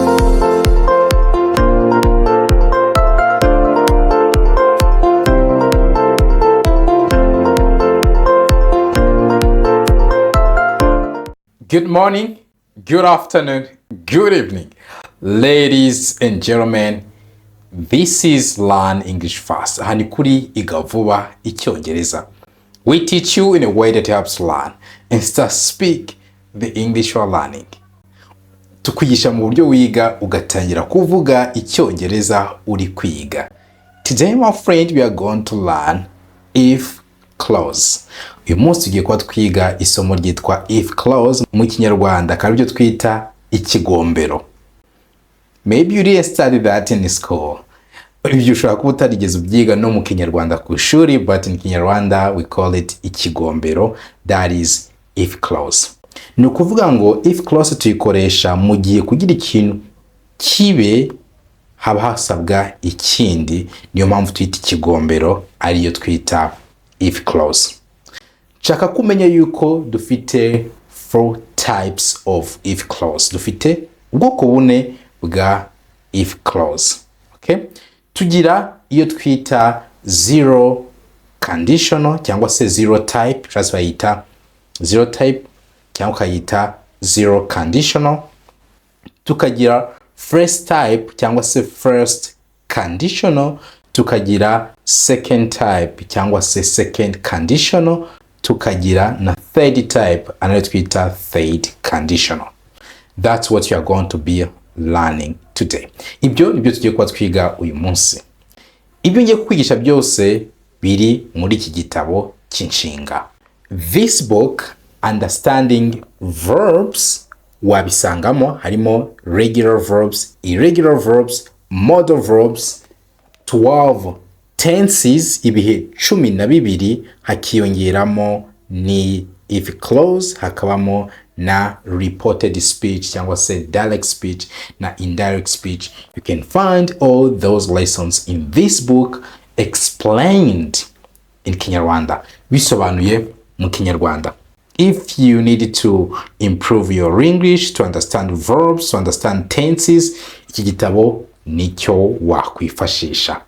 Good morning, good afternoon, good evening, ladies and gentlemen. This is Learn English Fast. Aha ni kuri Iga Vuba Icyongereza. We teach you in a way that helps learn and start speak the English you are learning. Tukwigisha mu buryo wiga ugatangira kuvuga Icyongereza uri kwiga. Today, my friend, we are going to learn if clause. Uyu munsi tugiye kuba twiga isomo ryitwa if clause mu Kinyarwanda, kandi byo twita ikigombero. Maybe you didn't study that in school. Ibyo ushobora kuba utarigeze ubyiga no mu Kinyarwanda ku ishuri, but in Kinyarwanda we call it ikigombero, that is if clause. Ni ukuvuga ngo if clause tuyikoresha mu gihe kugira ikintu kibe haba hasabwa ikindi, niyo mpamvu twita ikigombero ariyo twita if clause. Chaka kumenya yuko dufite 4 types of if clause. Dufite ubwoko bune bwa if clause. Okay? Tugira iyo twita zero conditional cyangwa se zero type, cyangwa bayita zero type cyangwa kayita zero conditional. Tukagira first type cyangwa se first conditional. Tukagira second type cyangwa se second conditional. Tukagira na third type anayo twita third conditional. That's what you are going to be learning today. Ibyo nibyo tugiye kuba twiga uyu munsi. Ibyo ngiye kukwigisha byose biri muri iki gitabo cy'inshinga. This book, Understanding Verbs, wabisangamo harimo regular verbs, irregular verbs, modal verbs, 12 tenses, ibihe 12, hakiyongeramo ni if clause, hakabamo na reported speech cyangwa se direct speech na indirect speech. You can find all those lessons in this book explained in Kinyarwanda, bisobanuye mu Kinyarwanda. If you need to improve your English, to understand verbs, to understand tenses, iki gitabo nicyo wakwifashisha.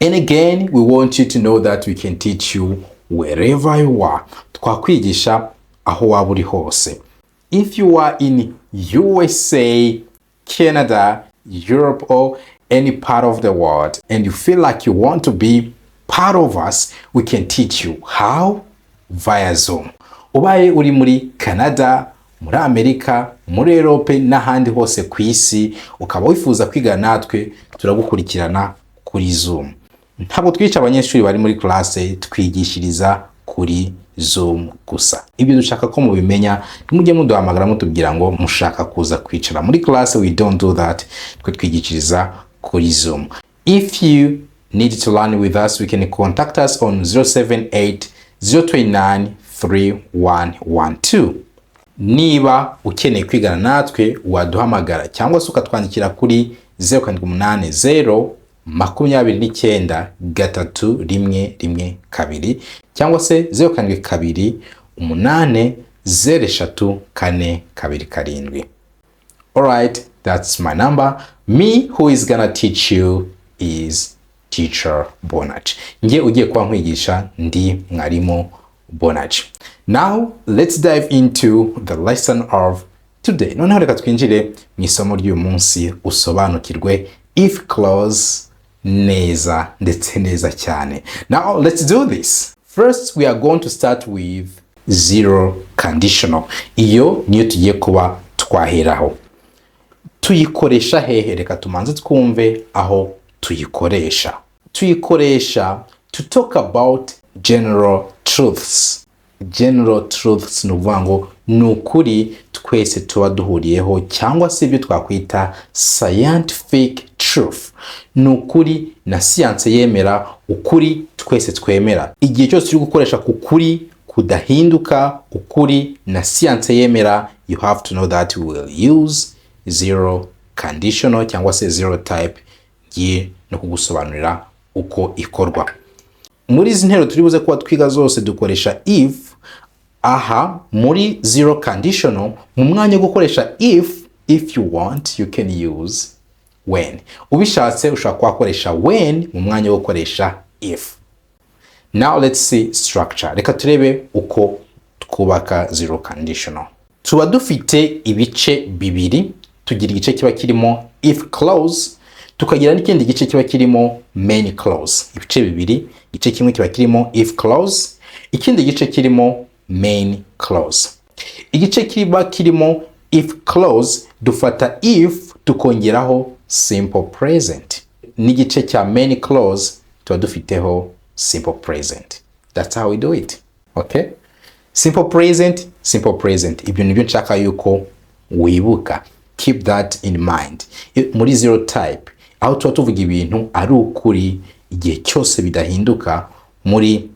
And again, we want you to know that we can teach you wherever you are. Twakwigisha aho waba uri hose. If you are in USA, Canada, Europe, or any part of the world, and you feel like you want to be part of us, we can teach you how? Via Zoom. Ubaye uri muri Canada, muri Amerika, muri Europe n'ahandi hose ku isi, ukaba wifuza kwiga natwe, turagukurikirana kuri Zoom. Ntabwo twica abanyeshuri bari muri classe, twigishiriza kuri Zoom gusa. Ibyo dushaka ko mubimenya, nimujye muduhamagara mutubwira ngo mushaka kuza kwicara muri classe, we don't do that. Twe twigishiriza kuri Zoom. If you need to learn with us, we can contact us on 078 029 3112. Niba ukeneye kwigana natwe, waduhamagara cyangwa se ukatwandikira kuri 080 29 312 cyangwa se 072 8 03 427. Alright, that's my number. Me who is gonna teach you is Teacher Bonach. Nge ugiye kwa nkwigisha ndi mwarimu Bonach. Now let's dive into the lesson of today. Noneho reka twinjire mu isomo ry'uyu munsi, usobanukirwe if clause neza ndetse neza cyane. Now let's do this. First, we are going to start with zero conditional. Iyo niyo tugiye kuba twaheraho. Tuyikoresha hehe? Reka tumanze twumve aho tuyikoresha. Tuyikoresha to talk about general truths. General truths ni ukuvuga ngo ni ukuri twese tuba duhuriyeho, cyangwa se ibyo twakwita scientific truth. Ni ukuri na siyanse yemera, ukuri twese twemera. Igihe cyose turi gukoresha kukuri kudahinduka, ukuri na siyanse yemera, you have to know that we will use zero conditional cyangwa se zero type, giye no kugusobanurira uko ikorwa. Muri izi ntero turi buze kuba twiga zose dukoresha if. Aha muri zero conditional, mu mwanya wo gukoresha if if you want you can use when. Ubishatse ushobora kwakoresha when mu mwanya wo gukoresha if. Now let's see structure. Reka turebe uko twubaka zero conditional. Tuba dufite ibice bibiri, tugira igice kiba kirimo if clause, tukagira n'ikindi gice kiba kirimo main clause. Ibice bibiri, igice kimwe kiba kirimo if clause, ikindi gice kirimo main clause. Igice kiba kirimo if clause dufata if tukongeraho simple present. N'igice cya main clause tuba dufiteho simple present. That's how we do it. Okay? Simple present, simple present. Ibyo nibyo nshaka yuko wibuka. Keep that in mind. Muri zero type, aho tuba tuvuga ibintu ari ukuri igihe cyose bidahinduka, muri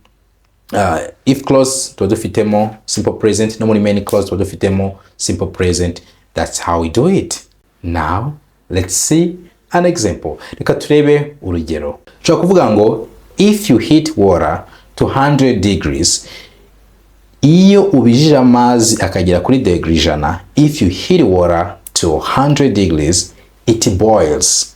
if clause tuba dufitemo simple present, no muri main clause tuba dufitemo simple present. That's how we do it. Now, let's see an example. Reka turebe urugero. Tushobora kuvuga ngo if you heat water to 100 degrees, iyo ubijije amazi akagera kuri degree ijana, if you heat water to 100 degrees, it boils.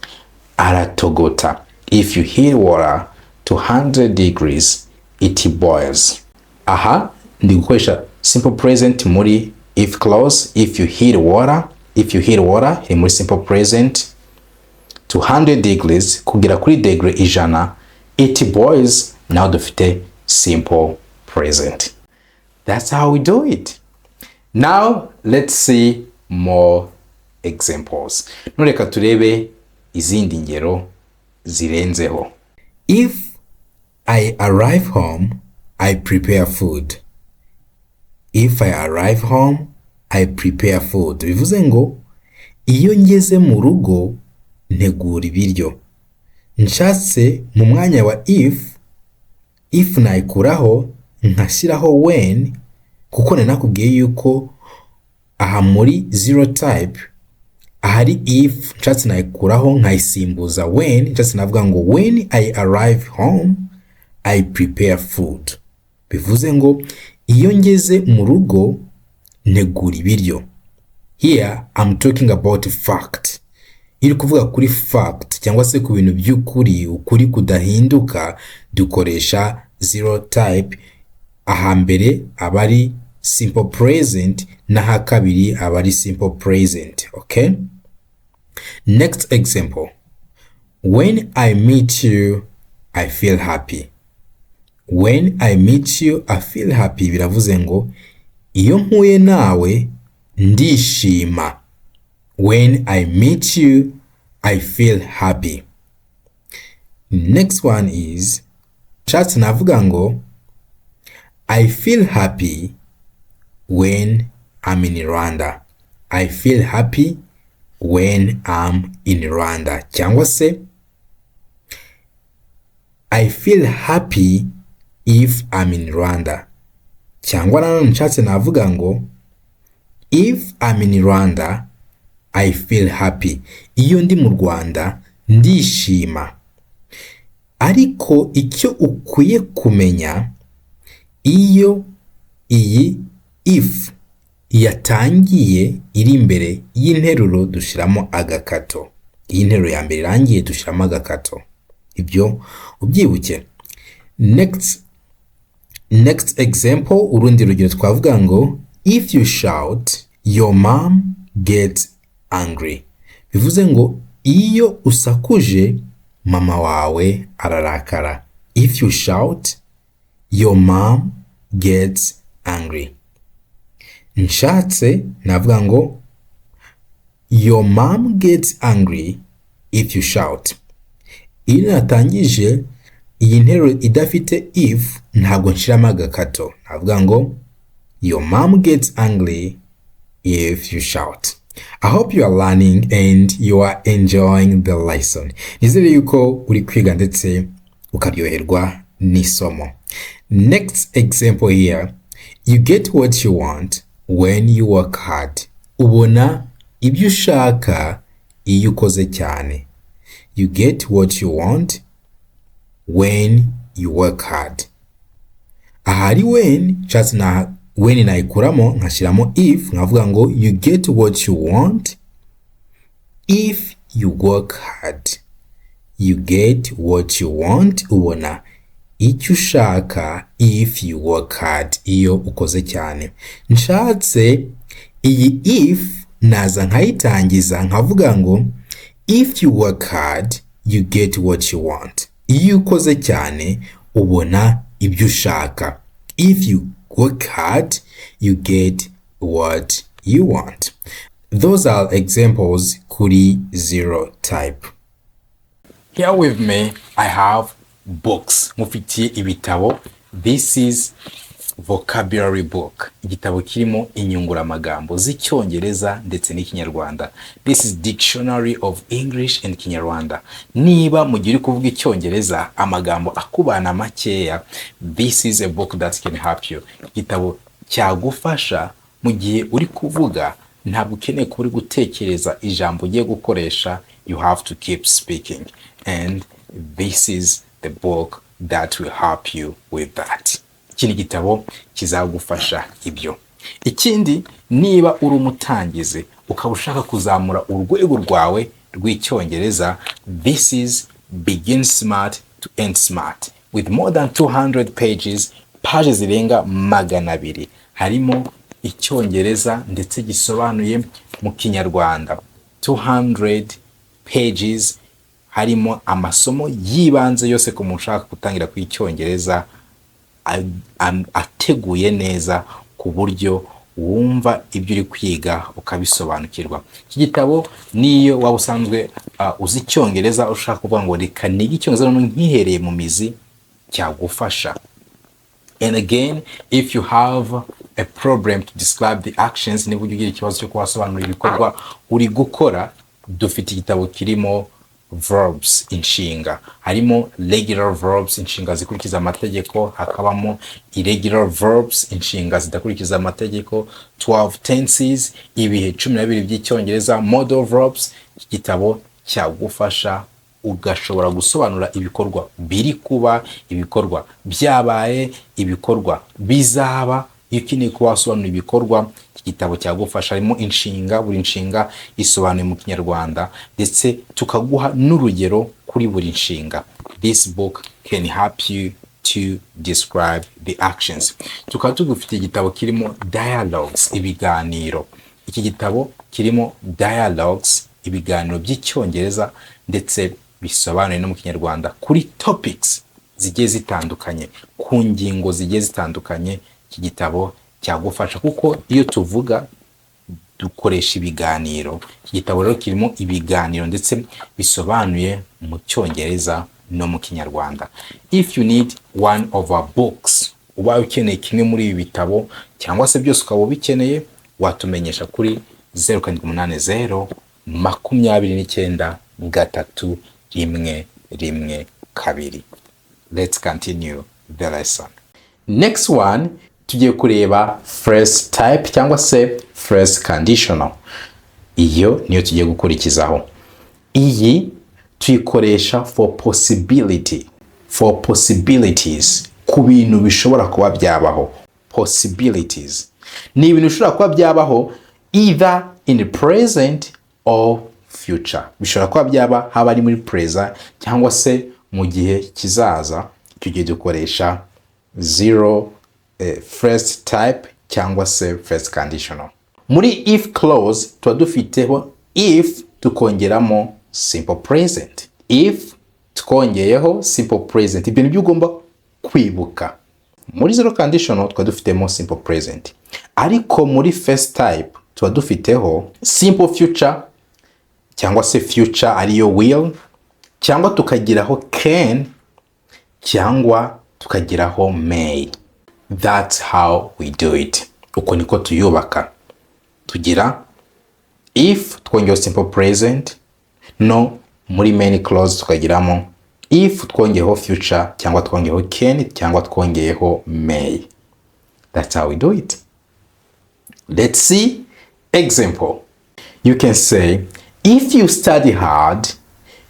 Aratogota. If you heat water to 100 degrees, it boils. Aha, ndi gukoresha simple present muri if clause. If you heat water, iri muri simple present. To 100 degrees, kugera kuri degree ijana, it boils. Now dufite simple present. That's how we do it. Now let's see more examples. Nureka turebe izindi ngero zirenzeho. If I arrive home, I prepare food. If I arrive home, I prepare food. Bivuze ngo iyo ngeze mu rugo ntegura ibiryo. Nshatse mu mwanya wa if nayikuraho nkashyiraho when, kuko nakubwiye yuko aha muri zero type ahari if nshatse nayikuraho nkayisimbuza when, nshatse navuga ngo when I arrive home I prepare food. Bivuze ngo iyo ngeze mu rugo ntegura ibiryo. Here I'm talking about fact. Iri kuvuga kuri fact cyangwa se ku bintu by'ukuri, ukuri kudahinduka, dukoresha zero type. Aha mbere abari simple present, naha kabiri abari simple present. Okay? Next example. When I meet you, I feel happy. When I meet you, I feel happy. Biravuze ngo iyo mpuye nawe ndishima. When I meet you, I feel happy. Next one is, chat navuga ngo I feel happy when I'm in Rwanda. I feel happy when I'm in Rwanda. Cyangwa se I feel happy if I'm in Rwanda. Cyangwa nanone nshatse navuga ngo if I'm in Rwanda, I feel happy. Iyo ndi mu Rwanda ndishima. Ariko icyo ukwiye kumenya, iyo iyi if yatangiye iri imbere y'interuro dushiramo agakato. Iyi nteruro ya mbere irangiye dushiramo agakato. Ibyo ubyibuke. Next example, urundi rugero twavuga ngo if you shout, your mom gets angry. Bivuze ngo iyo usakuje mama wawe ararakara. If you shout, your mom gets angry. Nshatse navuga ngo your mom gets angry if you shout. Iyo natangije iyi nteruro idafite if, ntabwo nshiramo agakato. Navuga ngo your mom gets angry if you shout. I hope you are learning and you are enjoying the lesson. Nizere yuko uri kwiga ndetse ukaryoherwa n'isomo. Next example here. You get what you want when you work hard. Ubona ibyo ushaka iyo ukoze cyane. You get what you want when you work hard. Ahari when, just na when naikuramo nkashiramo if, nkavuga ngo you get what you want If you work hard, you get what you want. Ubona icyo ushaka if you work hard, iyo ukoze cyane. Nshatse iyi if naza nkayitangiza nkavuga ngo if you work hard, you get what you want. Iyo ukoze cyane ubona ibyo ushaka. If you work hard, you get what you want. Those are examples kuri zero type. Here with me, I have books. Mufitiye ibitabo. This is vocabulary book. Igitabo kirimo inyunguramagambo z'icyongereza ndetse n'ikinyarwanda. This is dictionary of English and Kinyarwanda. Niba mugiye kuvuga icyongereza amagambo akubana makeya, this is a book that can help you. Igitabo cyagufasha mu gihe uri kuvuga ntabwo ukeneye kuba uri gutekereza ijambo ugiye gukoresha. You have to keep speaking, and this is the book that will help you with that. Ikindi gitabo kizagufasha ibyo. Ikindi, niba uri umutangizi ukaba ushaka kuzamura urwego rwawe rw'icyongereza, this is Begin Smart to End Smart with more than 200 pages, pages zirenga 200. Harimo icyongereza ndetse gisobanuye mu kinyarwanda. 200 pages, harimo amasomo yibanze yose ku muntu ushaka gutangira kw'icyongereza, ateguye neza ku buryo wumva ibyo uri kwiga ukabisobanukirwa. Iki gitabo niyo waba usanzwe uzi icyongereza ushaka kuvuga ngo reka nige icyongereza nkihereye mu mizi, cyagufasha. And again, if you have a problem to describe the actions, niba ugira ikibazo cyo kubasobanurira ibikorwa uri gukora, dufite igitabo kirimo verbs, inshinga. Harimo regular verbs, inshinga zikurikiza amategeko, hakabamo irregular verbs, inshinga zidakurikiza amategeko, 12 tenses, ibihe 12 by'icyongereza, modal verbs. Iki gitabo cyagufasha ugashobora gusobanura ibikorwa biri kuba, ibikorwa byabaye, ibikorwa bizaba. Iyo ukeneye kuba wasobanura ibikorwa, iki gitabo cyagufasha. Harimo inshinga, buri nshinga isobanuye mu kinyarwanda ndetse tukaguha n'urugero kuri buri nshinga. This book can help you to describe the actions. Tukaba tugufite igitabo kirimo dialogs, ibiganiro. Iki gitabo kirimo dialogs, ibiganiro by'icyongereza ndetse bisobanuye no mu kinyarwanda kuri topics zigiye zitandukanye, ku ngingo zigiye zitandukanye. Iki gitabo cyagufasha kuko iyo tuvuga dukoresha ibiganiro. Iki gitabo rero kirimo ibiganiro ndetse bisobanuye mu cyongereza no mu kinyarwanda. If you need one of our books, uba ukeneye kimwe muri ibi bitabo cyangwa se byose ukaba ubikeneye, watumenyesha kuri 0780 29 312. Let's continue the lesson. Next one, tugiye kureba phrase type cyangwa se phrase conditional. Iyo niyo tugiye gukurikizaho. Iyi tuyikoresha for possibility, for possibilities, ku bintu bishobora kuba byabaho. Possibilities ni ibintu bishobora kuba byabaho either in the present or future. Bishobora kuba byaba haba ari muri present cyangwa se mu gihe kizaza. Icyo gihe dukoresha zero phrase type cyangwa se phrase conditional. Muri if clause tuba dufiteho if tukongeramo simple present. If tukongeyeho simple present, ibintu byo ugomba kwibuka. Muri zero conditional tuba dufitemo simple present. Ariko muri phrase type tuba dufiteho simple future cyangwa se future ariyo will, cyangwa tukagiraho can, cyangwa tukagiraho may. That's how we do it. Uko niko tuyubaka. Tugira if twongeyeho simple present, no muri main clause tukagiramo if twongeyeho future cyangwa twongeyeho can cyangwa twongeyeho may. That's how we do it. Let's see example. You can say if you study hard,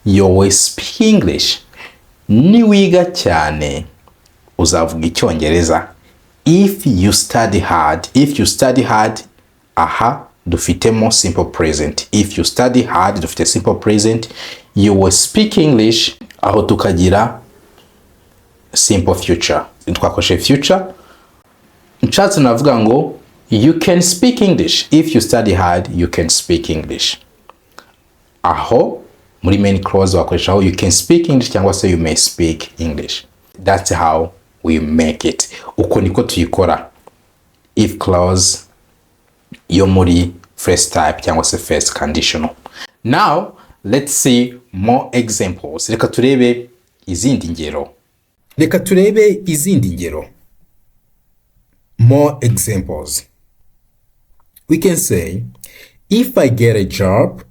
you will speak English. Niwiga cyane uzavuga icyongereza. If you study hard, aha dufitemo simple present. If you study hard, dufite simple present. You will speak English, aho tukagira simple future. Twakoreshe future. Nshatse navuga ngo you can speak English. If you study hard, you can speak English. Aho muri main clause wakoresha aho you can speak English cyangwa se you may speak English. That's how we make it. Uko niko tuyikora. If clause yo muri first type cyangwa se first conditional. Now let's see more examples. Reka turebe izindi ngero. More examples. We can say, if I get a job,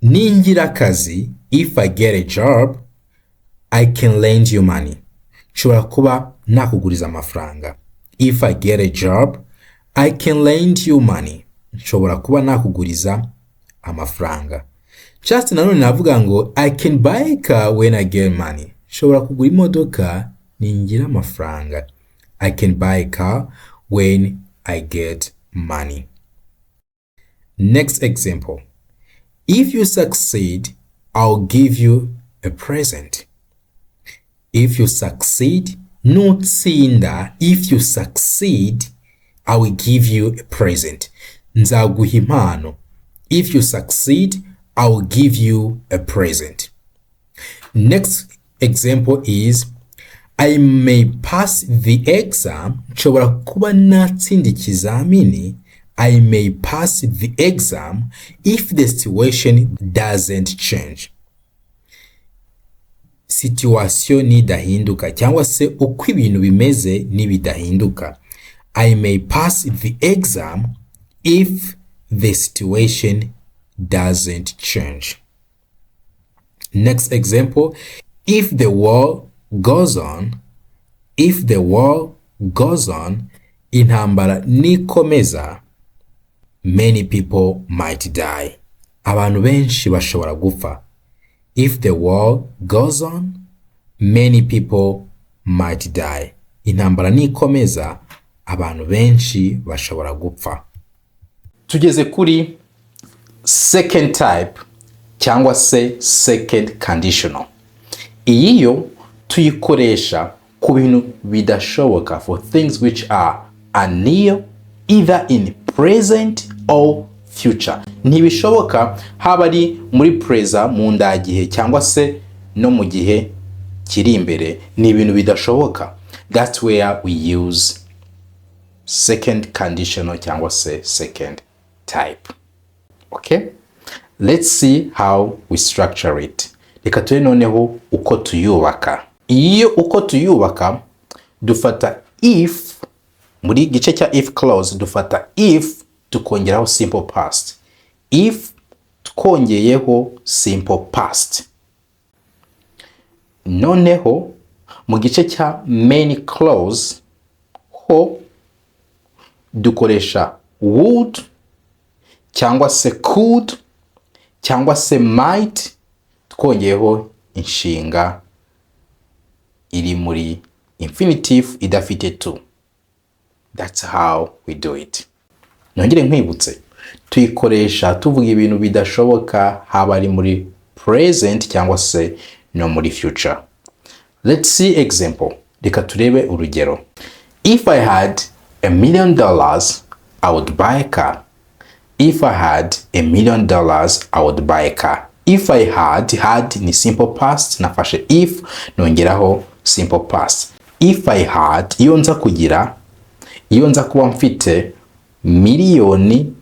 ningira akazi, if I get a job, I can lend you money. Nshobora kuba nakuguriza amafaranga. If I get a job, I can lend you money. Nshobora kuba nakuguriza amafaranga. Just nanone navuga ngo I can buy a car when I get money. Nshobora kugura imodoka ningira amafaranga. I can buy a car when I get money. Next example. If you succeed, I'll give you a present. If you succeed, nutsinda. If you succeed, I will give you a present. Nzaguha impano. If you succeed, I will give you a present. Next example is, I may pass the exam. Nshobora kuba natsinda ikizamini. I may pass the exam if the situation doesn't change. Situation nidahinduka cyangwa se uko ibintu bimeze nibidahinduka. I may pass the exam if the situation doesn't change. Next example, if the war goes on, intambara nikomeza, many people might die. Abantu benshi bashobora gupfa. If the war goes on, many people might die. Intambara nikomeza, abantu benshi bashobora gupfa. Tugeze kuri second type cyangwa se second conditional. Iyi yo tuyikoresha ku bintu bidashoboka, for things which are near, either in present or future. Ntibishoboka haba ari muri present mu ndagihe cyangwa se no mu gihe kiri imbere, ni ibintu bidashoboka. That's where we use second conditional cyangwa se second type. Okay? Let's see how we structure it. Reka tube noneho uko tuyubaka. Iyo uko tuyubaka dufata if, muri gice cya if clause dufata if tukongeraho simple past. If tukongeyeho simple past. Noneho mu gice cya main clause ho dukoresha would cyangwa se could cyangwa se might twongeyeho inshinga iri muri infinitive idafite to. That's how we do it. Nongere nkwibutse, tuyikoresha tuvuga ibintu bidashoboka haba ari muri present cyangwa se no muri future. Let's see example. Reka turebe urugero. If I had $1 million, I would buy a car. If I had $1 million, I would buy a car. If I had ni simple past, nafashe if nongeraho simple past. If I had, iyo nza kuba mfite miliyoni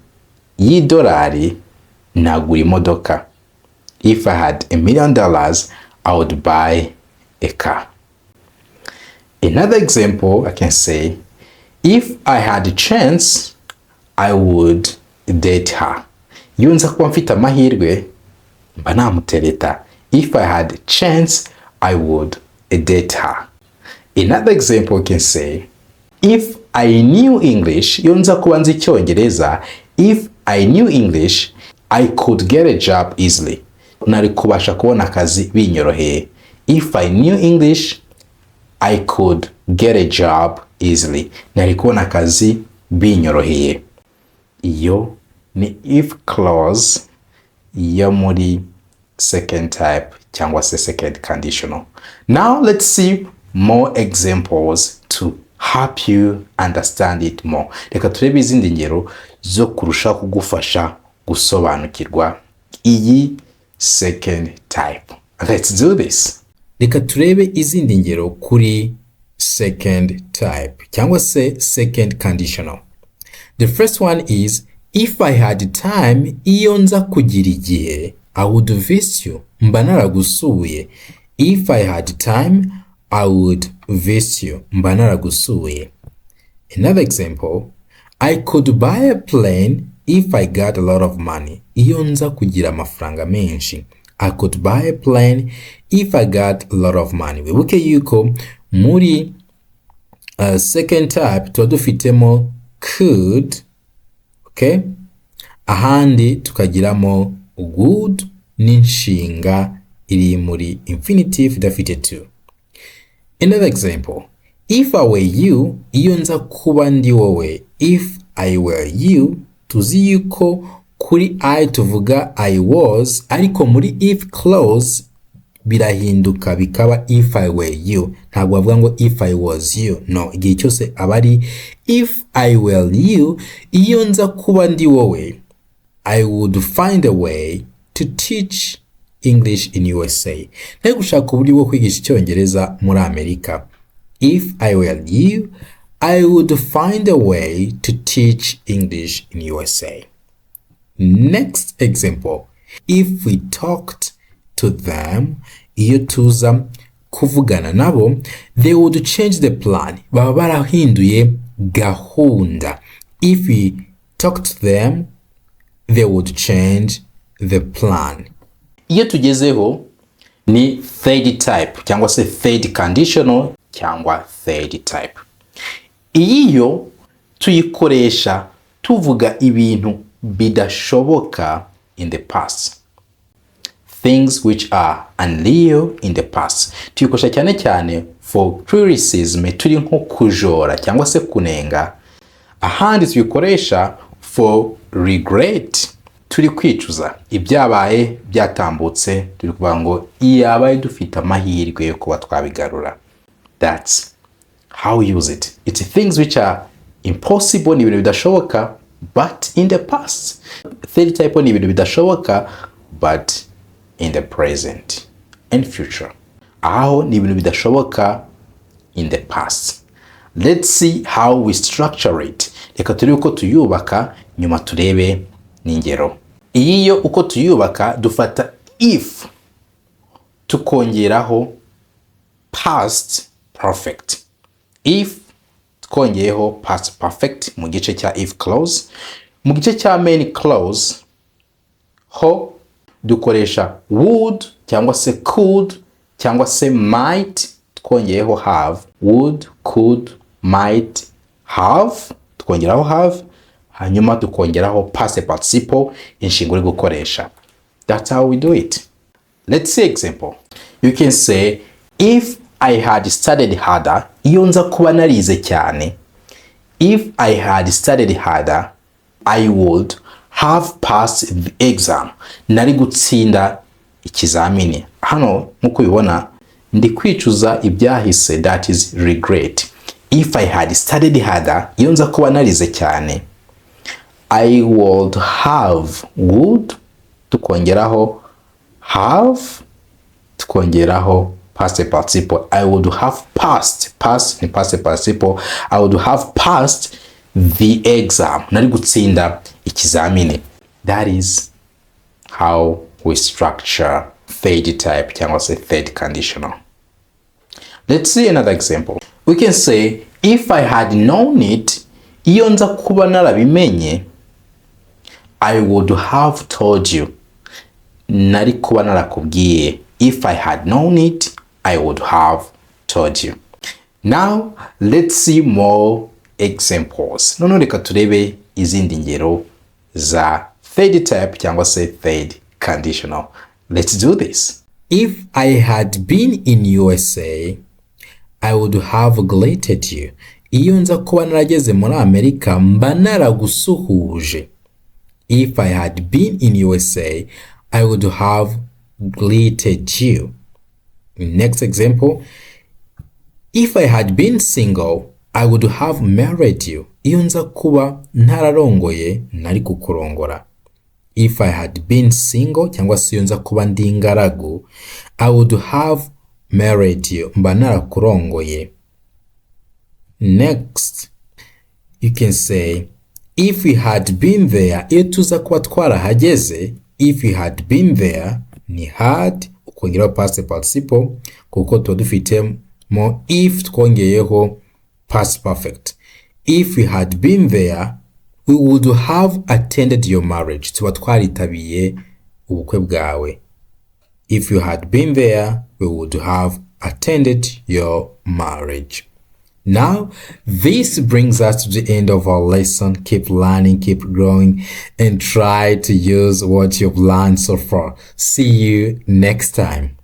y'idolari nagura imodoka. If I had $1 million, I would buy a car. Another example, I can say, if I had a chance, I would date her. Iyo nza kuba mfite amahirwe mba namutereta. If I had a chance, I would date her. Another example, I can say, if I knew English, iyo nza kuba nzi Icyongereza, if I knew English, I could get a job easily. Nari kubasha kubona akazi binyoroheye. If I knew English, I could get a job easily. Nari kubona akazi binyoroheye. Iyo ni if clause yo muri second type cyangwa se second conditional. Now let's see more examples to help you understand it more. Reka turebe izindi ngero zo kurusha kugufasha gusobanukirwa iyi second type. Let's do this. Reka turebe izindi ngero kuri second type cyangwa se second conditional. The first one is if I had time, iyo nza kugira igihe, I would visit you. Mba naragusuye. If I had time, I would visit you. Mba naragusuye. Another example, I could buy a plane if I got a lot of money. Iyo nza kugira amafaranga menshi. I could buy a plane if I got a lot of money. Wibuke yuko muri second type tuba dufitemo could, okay? Ahandi tukagiramo would n'inshinga iri muri infinitive idafite to. Another example, if I were you, iyo nza kuba ndi wowe. If I were you, tuzi yuko kuri I tuvuga I was, ariko muri if clause birahinduka bikaba if I were you. Ntabwo bavuga ngo if I was you. No, igihe cyose aba ari if I were you, iyo nza kuba ndi wowe, I would find a way to teach English in USA. Nari gushaka uburyo bwo kwigisha Icyongereza muri Amerika. If I were you, I would find a way to teach English in USA. Next example, if we talked to them, iyo tuza kuvugana nabo, they would change the plan. Baba barahinduye gahunda. If we talked to them, they would change the plan. Iyo tugezeho ni third type cyangwa se third conditional cyangwa third type. Iyo tuyikoresha tuvuga ibintu bidashoboka in the past. Things which are unreal in the past. Tuyikoresha cyane cyane for criticism, turi nko kujora cyangwa se kunenga. Ahandi tuyikoresha for regret, turi kwicuza ibyabaye byatambutse, turi kuvuga ngo iyabaye dufite amahirwe yo kuba twabigarura. That's how we use it. It's things which are impossible, ni ibintu bidashoboka, but in the past. Third type ni ibintu bidashoboka, but in the present and future. Aho ni ibintu bidashoboka in the past. Let's see how we structure it. Reka turebe uko tuyubaka, nyuma turebe n'ingero. Iyo uko tuyubaka dufata if tukongeraho past perfect. If tukongeyeho past perfect mu gice cya if clause, mu gice cya main clause ho dukoresha would cyangwa se could cyangwa se might, tukongeyeho have. Would, could, might, have, tukongeraho have, hanyuma tukongeraho past participle inshinga uri gukoresha. That's how we do it. Let's see example. You can say if I had studied harder, iyo nza kuba narize cyane. If I had studied harder, I would have passed the exam. Nari gutsinda ikizamini. Hano nkuko ubibona ndi kwicuza ibyahise, that is regret. If I had studied harder, iyo nza kuba narize cyane, I would have, would, tukongeraho have, tukongeraho past participle. I would have passed, past ni past participle. I would have passed the exam. Nari gutsinda ikizamini. That is how we structure third type cyangwa se third conditional. Let's see another example. We can say if I had known it, iyo nza kuba narabimenye, I would have told you. Nari kuba narakubwiye. If I had known it, I would have told you. Now let's see more examples. Noneho reka turebe izindi ngero za third type cyangwa se third conditional. Let's do this. If I had been in USA, I would have greeted you. iyo nza kuba narageze muri Amerika mba naragusuhuje. If I had been in USA, I would have greeted you. Next example, if I had been single, I would have married you. Iyo nza kuba ntararongoye nari kukurongora. If I had been single cyangwa se iyo nza kuba ndi ingaragu, I would have married you. Mba narakurongoye. Next, you can say, if we had been there, iyo tuza kuba twarahageze, if we had been there, ni had, ukongeraho past participle, kuko tuba dufitemo if twongeyeho past perfect. If we had been there, we would have attended your marriage. Tuba twaritabiye ubukwe bwawe. If you had been there, we would have attended your marriage. Now, this brings us to the end of our lesson. Keep learning, keep growing, and try to use what you've learned so far. See you next time.